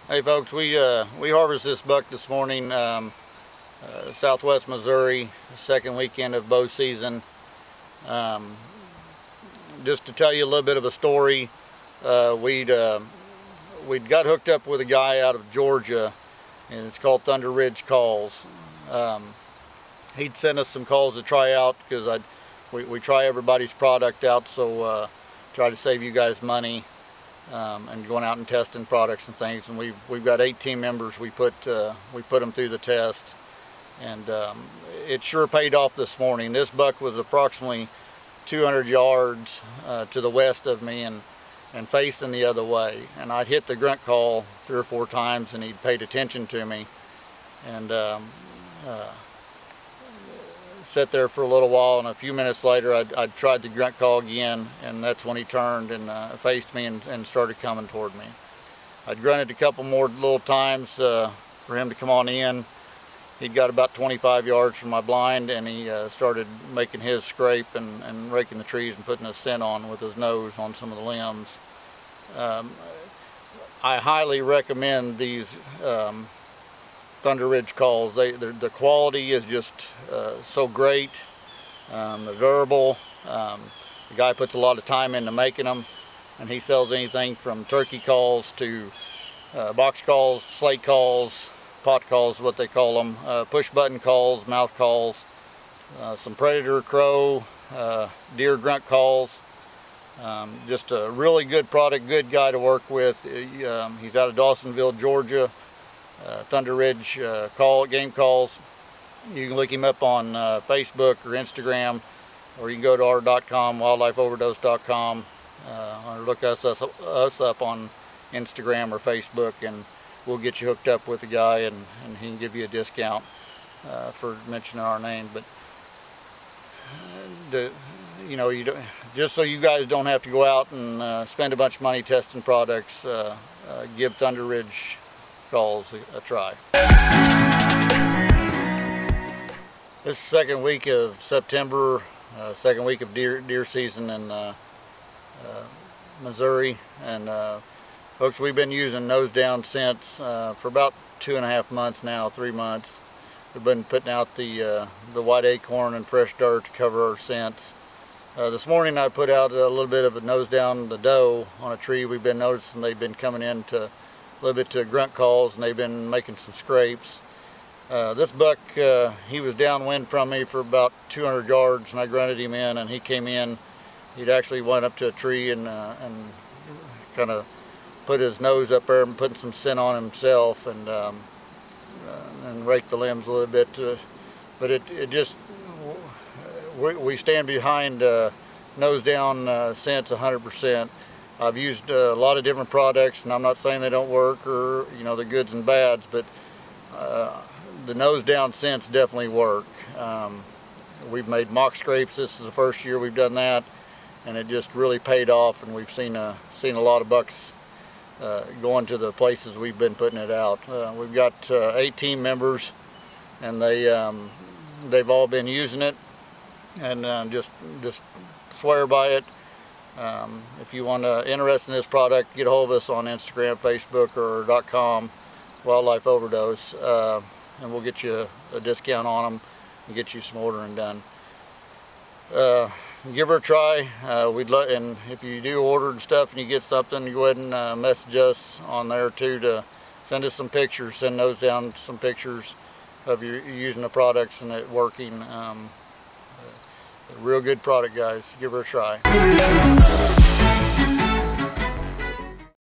Hey folks, we harvested this buck this morning, Southwest Missouri, second weekend of bow season. Just to tell you a little bit of a story, we'd got hooked up with a guy out of Georgia, and it's called Thunder Ridge Calls. He'd sent us some calls to try out because we try everybody's product out, so try to save you guys money. And going out and testing products and things, and we've got 8 team members. We put them through the test, and it sure paid off this morning. This buck was approximately 200 yards to the west of me and facing the other way, and I'd hit the grunt call 3 or 4 times, and he'd paid attention to me, and sat there for a little while, and a few minutes later I'd tried the grunt call again, and that's when he turned and faced me and started coming toward me. I'd grunted a couple more little times for him to come on in. He'd got about 25 yards from my blind, and he started making his scrape and raking the trees and putting a scent on with his nose on some of the limbs. I highly recommend these Thunder Ridge calls. The quality is just so great. They're durable. The guy puts a lot of time into making them, and he sells anything from turkey calls to box calls, slate calls, pot calls, what they call them, push button calls, mouth calls, some predator crow, deer grunt calls. Just a really good product, good guy to work with. He's out of Dawsonville, Georgia. Thunder Ridge game calls. You can look him up on Facebook or Instagram, or you can go to our.com, wildlifeoverdose.com, or look us up on Instagram or Facebook, and we'll get you hooked up with the guy, and he can give you a discount for mentioning our name. But just so you guys don't have to go out and spend a bunch of money testing products, give Thunder Ridge Calls a try. This is the second week of September, second week of deer season in Missouri, and folks, we've been using nose down scents for about 2.5 months now, 3 months. We've been putting out the white acorn and fresh dirt to cover our scents. This morning I put out a little bit of a nose down the doe on a tree. We've been noticing they've been coming in to a little bit to grunt calls, and they've been making some scrapes. This buck, he was downwind from me for about 200 yards, and I grunted him in, and he came in. He'd actually went up to a tree and kind of put his nose up there and putting some scent on himself, and raked the limbs a little bit. But it just, we stand behind nose down scents 100%. I've used a lot of different products, and I'm not saying they don't work or the goods and bads, but the nose down scents definitely work. We've made mock scrapes. This is the first year we've done that, and it just really paid off, and we've seen a lot of bucks going to the places we've been putting it out. We've got 8 team members, and they've all been using it, and just swear by it. If you want interested in this product, get a hold of us on Instagram, Facebook, or .com, Wildlife Overdose, and we'll get you a discount on them and get you some ordering done. Give her a try. And if you do order and stuff and you get something, go ahead and message us on there too, to send us some pictures. Send those down, some pictures of you using the products and it working. A real good product, guys. Give her a try.